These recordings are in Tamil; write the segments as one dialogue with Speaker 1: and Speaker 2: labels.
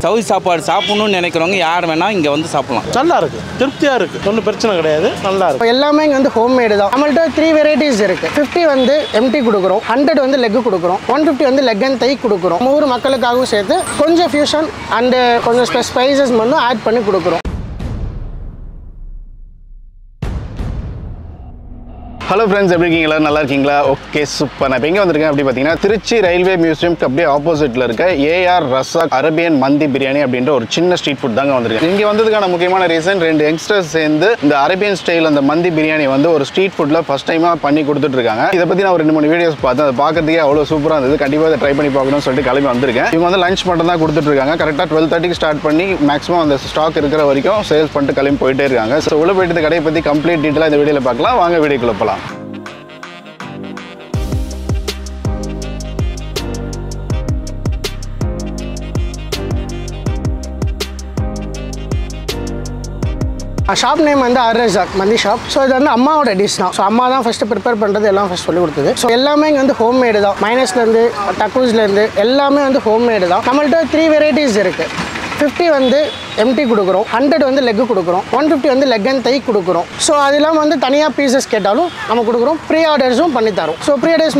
Speaker 1: சவுதி சாப்பாடு சாப்பிடணும்னு நினைக்கிறவங்க யார் வேணால் இங்கே வந்து சாப்பிடலாம்.
Speaker 2: நல்லா இருக்குது, திருப்தியாக இருக்குது, ஒன்றும் பிரச்சனை கிடையாது, நல்லா இருக்குது.
Speaker 3: எல்லாமே இங்கே வந்து ஹோம்மேடு தான். நம்மள்ட்ட 3 வெரைட்டிஸ் இருக்குது. 50 வந்து எம்டி கொடுக்குறோம், 100 வந்து லெக் கொடுக்குறோம், 150 வந்து லெக் அண்ட் தை கொடுக்குறோம். நம்ம ஊர் மக்களுக்காகவும் சேர்த்து கொஞ்சம் ஃபியூஷன் அண்டு கொஞ்சம் ஸ்பைசஸ் மட்டும் ஆட் பண்ணி கொடுக்குறோம்.
Speaker 4: ஹலோ ஃப்ரெண்ட்ஸ், எப்படி இருக்கீங்களா? நல்லா இருக்கீங்களா? Okay, super. நான் இப்போ எங்கே வந்திருக்கேன் அப்படி பார்த்தீங்கன்னா, திருச்சி ரயில்வே மியூசியம்க்கு அப்படியே ஆப்போசிட்டில் இருக்க ஏஆர் ரஸாக் அரேபியன் மந்தி பிரியாணி அப்படின்ற ஒரு சின்ன ஸ்ட்ரீட் ஃபுட் தாங்க வந்திருக்கேன். இங்கே வந்ததுக்கான முக்கியமான ரீசன், 2 யங்ஸ்டர்ஸ் சேர்ந்து இந்த அரேபியன் ஸ்டைல் அந்த மந்தி பிரியாணி வந்து ஒரு ஸ்ட்ரீட் ஃபுட்டில் ஃபஸ்ட் டைமாக பண்ணி கொடுத்துட்டு இருக்காங்க. இதை பற்றி நான் ஒரு 2-3 வீடியோஸ் பார்த்தேன். அதை பார்க்கறதுக்கே அவ்வளோ சூப்பராக இருந்தது. கண்டிப்பாக அதை ட்ரை பண்ணி பார்க்கணும்னு சொல்லிட்டு கிளம்பி வந்திருக்கேன். இவங்க வந்து லஞ்ச் மட்டும் தான் கொடுத்துட்டு இருக்காங்க. கரெக்டாக 12:30க்கு ஸ்டார்ட் பண்ணி மேக்ஸிமம் அந்த ஸ்டாக் இருக்கிற வரைக்கும் சேல்ஸ் பண்ணிட்டு கிளம்பி போயிட்டே இருக்காங்க. ஸோ உள்ள போயிட்டு இந்த கடையை பற்றி கம்ப்ளீட் டீட்டெயிலாக இந்த வீடியோவில் பார்க்கலாம். வாங்க வீடியோக்குள்ள போகலாம்.
Speaker 3: ஷாப் நேம் வந்து ரஸாக் மந்தி ஷாப். ஸோ இது வந்து அம்மாவோட டிஷ் தான். ஸோ அம்மா தான் ஃபஸ்ட்டு ப்ரிப்பேர் பண்ணுறது, எல்லாம் ஃபஸ்ட் சொல்லி கொடுத்தது. ஸோ எல்லாமே இங்கே வந்து ஹோம்மேடு தான். மைனஸ்லேருந்து டக்கூஸ்லேருந்து எல்லாமே வந்து ஹோம்மேடு தான். நம்மள்ட்ட 3 வெரைட்டிஸ் இருக்குது. 50 வந்து எம்டி கொடுக்குறோம், 100 வந்து லெக் கொடுக்குறோம், 150 வந்து லெக் அண்ட் தை கொடுக்குறோம். ஸோ அது இல்லாமல் வந்து தனியாக பீசஸ் கேட்டாலும் நம்ம கொடுக்குறோம். ப்ரீ ஆர்டர்ஸும் பண்ணி தரோம். ஸோ ப்ரீ ஆர்டர்ஸ்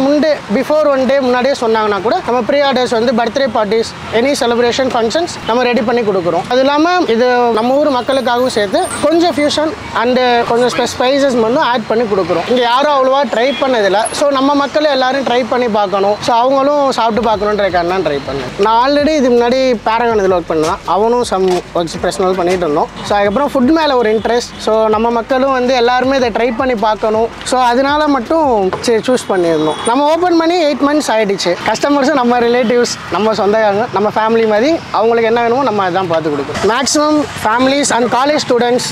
Speaker 3: பிஃபோர் 1 டே முன்னாடியே சொன்னாங்கன்னா கூட நம்ம ப்ரீ ஆர்டர்ஸ் வந்து birthday parties, any celebration functions நம்ம ரெடி பண்ணி கொடுக்குறோம். அது இல்லாமல் இது நம்ம ஊர் மக்களுக்காகவும் சேர்த்து கொஞ்சம் ஃபியூஷன் அண்டு கொஞ்சம் ஸ்பைசஸ் மட்டும் ஆட் பண்ணி கொடுக்குறோம். இங்கே யாரும் அவ்வளோவா ட்ரை பண்ணதில்லை. ஸோ நம்ம மக்கள் எல்லாரும் ட்ரை பண்ணி பார்க்கணும். ஸோ அவங்களும் சாப்பிட்டு பார்க்கணுன்றதுக்காக ட்ரை பண்ணேன். நான் ஆல்ரெடி இது முன்னாடி பேரகான் இதில் ஒர்க் பண்ணேன். அவனும் சம் ஒர்க்ஸ் பர்சனல் பண்ணிட்டு இருந்தோம். ஸோ அதுக்கப்புறம் ஃபுட் மேலே ஒரு இன்ட்ரெஸ்ட். ஸோ நம்ம மக்களும் வந்து எல்லாருமே இதை ட்ரை பண்ணி பார்க்கணும். ஸோ அதனால மட்டும் சூஸ் பண்ணியிருந்தோம். நம்ம ஓப்பன் பண்ணி 8 months ஆகிடுச்சு. கஸ்டமர்ஸும் நம்ம ரிலேட்டிவ்ஸ், நம்ம சொந்தக்காரங்க, நம்ம ஃபேமிலி மாதிரி அவங்களுக்கு என்ன வேணுமோ நம்ம அதான் பார்த்து கொடுக்குறோம். Maximum families and college students,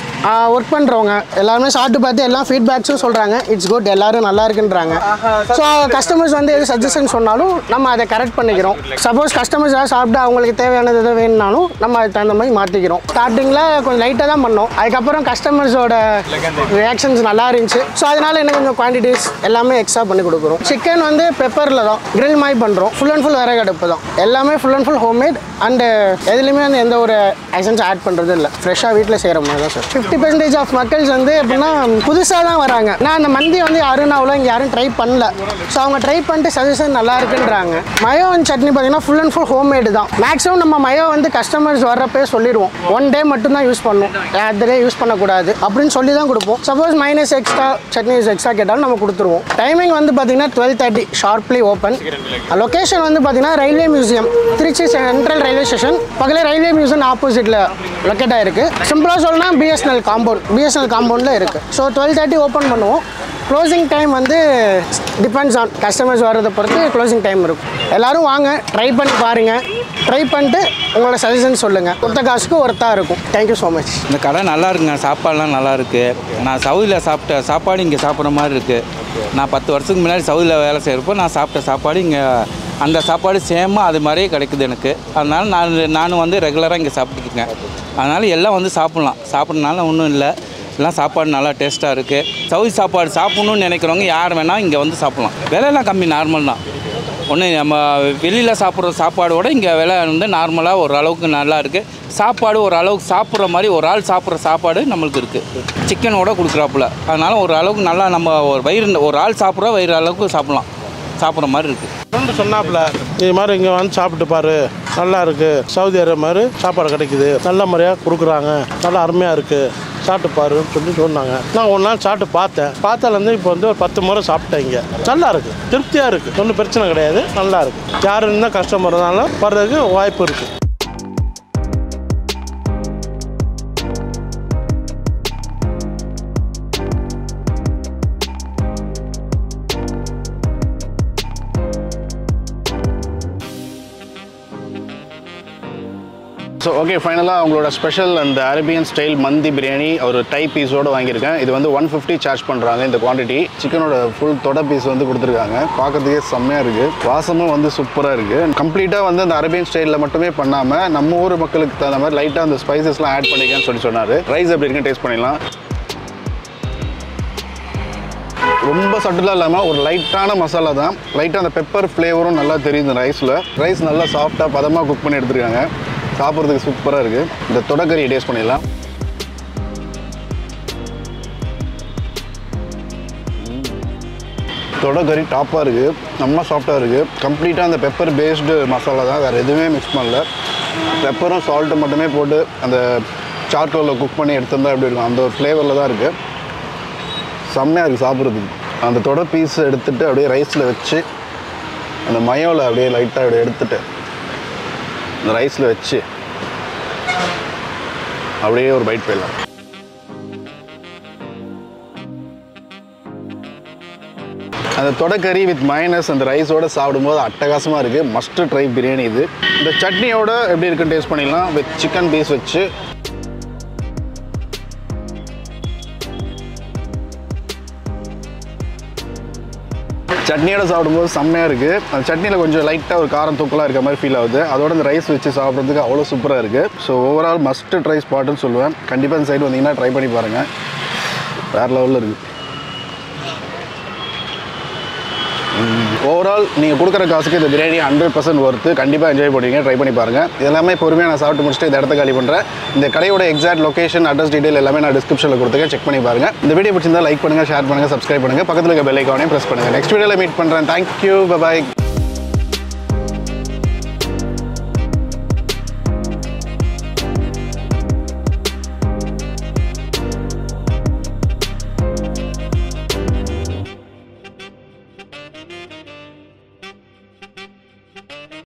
Speaker 3: work பண்ணுறவங்க எல்லாருமே சாப்பிட்டு பார்த்து எல்லாம் ஃபீட்பேக்ஸும் சொல்கிறாங்க. இட்ஸ் குட், எல்லாரும் நல்லா இருக்குன்றாங்க. ஸோ கஸ்டமர்ஸ் வந்து எது சஜஷன் சொன்னாலும் நம்ம அதை கரெக்ட் பண்ணிக்கிறோம். சப்போஸ் கஸ்டமர்ஸ் ஏதாவது சாப்பிட்டு அவங்களுக்கு தேவையானது எதாவது வேணும்னாலும் நம்ம அதுக்கு தகுந்த மாதிரி மாற்றிக்கிறோம். ஸ்டார்டிங்கில் கொஞ்சம் லைட்டாக தான் பண்ணோம். அதுக்கப்புறம் கஸ்டமர்ஸோட ரியாக்ஷன்ஸ் நல்லா இருந்துச்சு. ஸோ அதனால எனக்கு கொஞ்சம் குவான்டிட்டிஸ் எல்லாமே எக்ஸ்ட்ரா பண்ணி கொடுக்குறோம். சிக்கன் வந்து பெப்பரில் தான் கிரில் மாதிரி பண்ணுறோம். ஃபுல் அண்ட் ஃபுல் விறகு அடுப்பு தான். எல்லாமே full and full homemade and எதுலேயுமே வந்து எந்த ஒரு எசன்ஸ் ஆட் பண்ணுறது இல்லை. ஃப்ரெஷ்ஷாக வீட்டில் செய்கிற மாதிரி தான் சார். 50% ஆஃப் மக்கள்ஸ் வந்து எப்படின்னா புதுசாக தான் வராங்க. நான் அந்த மந்தி வந்து யாரும் அவ்வளோ இங்கே யாரும் ட்ரை பண்ணல. ஸோ அவங்க ட்ரை பண்ணிட்டு சஜஷன் நல்லா இருக்குன்றாங்க. மயோ சட்னி பார்த்தீங்கன்னா ஃபுல் அண்ட் ஃபுல் ஹோம்மேடு தான். மேக்ஸிமம் நம்ம மயோ வந்து கஸ்டமர்ஸ் வர்றப்பே சொல்லிடுவோம். 1 டே மட்டும் தான் யூஸ் பண்ணணும், அதே யூஸ் பண்ணக்கூடாது அப்படின்னு சொல்லி தான் கொடுப்போம். Suppose minus extra chutneys extra கேட்டாலும் நம்ம கொடுத்துருவோம். டைமிங் வந்து பார்த்தீங்கன்னா 12:30 ஷார்ப்லி ஓப்பன். லொக்கேஷன் வந்து பார்த்தீங்கன்னா railway museum, Tiruchi central railway station பக்கத்தில் ரயில்வே மியூசியம் ஆப்போசிட்டில் லொக்கேட் ஆகிருக்கு. சிம்பிளாக சொல்லணும்னா பிஎஸ்என்எல் காம்பவுண்டில் இருக்குது. ஸோ 12:30 ஓப்பன் பண்ணுவோம். க்ளோசிங் டைம் வந்து டிபெண்ட்ஸ் ஆன் கஸ்டமர்ஸ் வர்றதை பொறுத்து க்ளோசிங் டைம் இருக்கும். எல்லோரும் வாங்க, ட்ரை பண்ணி பாருங்கள். ட்ரை பண்ணிட்டு உங்களோட சஜஷன் சொல்லுங்கள். கொடுத்த காசுக்கு ஒர்த்தாக இருக்கும். Thank you so much.
Speaker 1: இந்த கடை நல்லா இருக்குங்க, சாப்பாடுலாம் நல்லா இருக்குது. நான் சவுதியில் சாப்பிட்ட சாப்பாடு இங்கே சாப்பிட்ற மாதிரி இருக்குது. நான் 10 வருஷத்துக்கு முன்னாடி சவுதியில் வேலை செய்கிறப்போ நான் சாப்பிட்ட சாப்பாடு இங்கே அந்த சாப்பாடு சேமாக அது மாதிரியே கிடைக்குது எனக்கு. அதனால் நானும் வந்து ரெகுலராக இங்கே சாப்பிட்டுருக்கேன். அதனால் எல்லாம் வந்து சாப்பிட்றதுனால ஒன்றும் இல்லை. எல்லாம் சாப்பாடு நல்லா டேஸ்ட்டாக இருக்குது. சவுதி சாப்பாடு சாப்பிட்ணுன்னு நினைக்கிறவங்க யார் வேணால் இங்கே வந்து சாப்பிட்லாம். விலையெல்லாம் கம்மி, நார்மல் தான். ஒன்று நம்ம வெளியில் சாப்பிட்ற சாப்பாடோட இங்கே விலை வந்து நார்மலாக ஒரு அளவுக்கு நல்லா இருக்குது. சாப்பாடு ஒரு அளவுக்கு சாப்பிட்ற மாதிரி ஒரு ஆள் சாப்பிட்ற சாப்பாடு நம்மளுக்கு இருக்குது. சிக்கனோட கொடுக்குறாப்புல. அதனால் ஒரு அளவுக்கு நல்லா நம்ம ஒரு ஆள் சாப்பிட்ற வயிறு அளவுக்கு சாப்பிட்ற மாதிரி இருக்குது.
Speaker 2: ஃப்ரெண்டு சொன்னாப்புல இது மாதிரி இங்கே வந்து சாப்பிட்டு பாரு, நல்லா இருக்குது, சவுதி அரேபியா மாதிரி சாப்பாடு கிடைக்குது, நல்ல முறையாக கொடுக்குறாங்க, நல்லா அருமையாக இருக்குது, சாப்பிட்டு பாருன்னு சொல்லி சொன்னாங்க. நான் ஒரு நாள் சாப்பிட்டு பார்த்ததுலேருந்து இப்போ வந்து ஒரு 10 முறை சாப்பிட்டேன். இங்கே நல்லா இருக்குது, திருப்தியாக இருக்குது, ஒன்றும் பிரச்சனை கிடையாது, நல்லா இருக்குது. யார் இருந்தால் கஸ்டமர் இருந்தாலும் வர்றதுக்கு வாய்ப்பு இருக்குது.
Speaker 4: ஸோ ஓகே, ஃபைனலாக அவங்களோட ஸ்பெஷல் அந்த அரேபியன் ஸ்டைல் மந்தி பிரியாணி ஒரு டைப் பீஸோடு வாங்கியிருக்கேன். இது வந்து 150 சார்ஜ் பண்ணுறாங்க இந்த குவான்டிட்டி. சிக்கனோட ஃபுல் தொட பீஸ் வந்து கொடுத்துருக்காங்க. பார்க்குறதுக்கே செம்மையாக இருக்குது, வாசமும் வந்து சூப்பராக இருக்குது. கம்ப்ளீட்டாக வந்து அந்த அரேபியன் ஸ்டைலில் மட்டுமே பண்ணாமல் நம்ம ஊர் மக்களுக்கு தகுந்த மாதிரி லைட்டாக அந்த ஸ்பைசஸ்லாம் ஆட் பண்ணிக்கன்னு சொன்னார். ரைஸ் எப்படி இருக்குன்னு டேஸ்ட் பண்ணிடலாம். ரொம்ப சட்டிலாக இல்லாமல் ஒரு லைட்டான மசாலா தான். லைட்டாக அந்த பெப்பர் ஃப்ளேவரும் நல்லா தெரியுது ரைஸில். ரைஸ் நல்லா சாஃப்டாக பதமாக குக் பண்ணி எடுத்துருக்காங்க. சாப்பிட்றதுக்கு சூப்பராக இருக்குது. இந்த தொடக்கறியை டேஸ்ட் பண்ணிடலாம். தொடக்கறி டாப்பாக இருக்குது, நம்ம சாஃப்டாக இருக்குது. கம்ப்ளீட்டாக அந்த பெப்பர் பேஸ்டு மசாலா தான், வேறு எதுவுமே மிக்ஸ் பண்ணல. பெப்பரும் சால்ட்டு மட்டுமே போட்டு அந்த சார்கோலில் குக் பண்ணி எடுத்திருந்தா எப்படி இருக்கும் அந்த ஒரு ஃப்ளேவரில் தான் இருக்குது. செம்மையாக இருக்குது சாப்பிட்றதுக்கு. அந்த தொட பீஸ் எடுத்துகிட்டு அப்படியே ரைஸில் வச்சு அந்த மயோவில் அப்படியே லைட்டாக அப்படியே எடுத்துகிட்டு அந்த ரைஸில் வச்சு அப்படியே ஒரு பைட் போயிடலாம். அந்த தொடக்கறி வித் மைனஸ் அந்த ரைஸோடு சாப்பிடும்போது அட்டகாசமாக இருக்குது. மஸ்ட் ட்ரை பிரியாணி இது. இந்த சட்னியோட எப்படி இருக்குன்னு டேஸ்ட் பண்ணிடலாம். வித் சிக்கன் பீஸ் வச்சு சட்னியோட சாப்பிடும்போது செம்மையாக இருக்குது. அந்த சட்னியில் கொஞ்சம் லைட்டாக ஒரு காரம் தூக்கலாக இருக்க மாதிரி ஃபீல் ஆகுது. அதோட இந்த ரைஸ் வச்சு சாப்பிட்றதுக்கு அவ்வளோ சூப்பராக இருக்குது. ஸோ ஓவரால் மஸ்ட் ட்ரை ஸ்பாட்டுன்னு சொல்லுவேன். கண்டிப்பாக இந்த சைடு வந்தீங்கன்னா ட்ரை பண்ணி பாருங்கள், வேறு லெவலில் இருக்குது. ஓவரால் நீங்கள் கொடுக்குற காசுக்கு இந்த பிரியாணி 100% ஒர்த்து. கண்டிப்பாக என்ஜாய் பண்ணுவீங்க, ட்ரை பண்ணி பாருங்கள். இதெல்லாமே பொறுமையாக நான் சாப்பிட்டு முடிச்சுட்டு இந்த இடத்த காலி பண்ணுறேன். இந்த கடையோட எக்ஸாக்ட் லொகேஷன், அட்ரஸ், டீடைல் எல்லாமே நான் டிஸ்கிரிப்ஷனில் கொடுத்துருக்கேன், செக் பண்ணி பாருங்கள். இந்த வீடியோ பிடிச்சிருந்தா லைக் பண்ணுங்கள், ஷேர் பண்ணுங்கள், சப்ஸ்கிரைப் பண்ணுங்கள், பக்கத்தில் இருக்க பெல் ஐக்கானையும் ப்ரெஸ் பண்ணுங்கள். நெக்ஸ்ட் வீடியோவில் மீட் பண்ணுறேன். Thank you, by.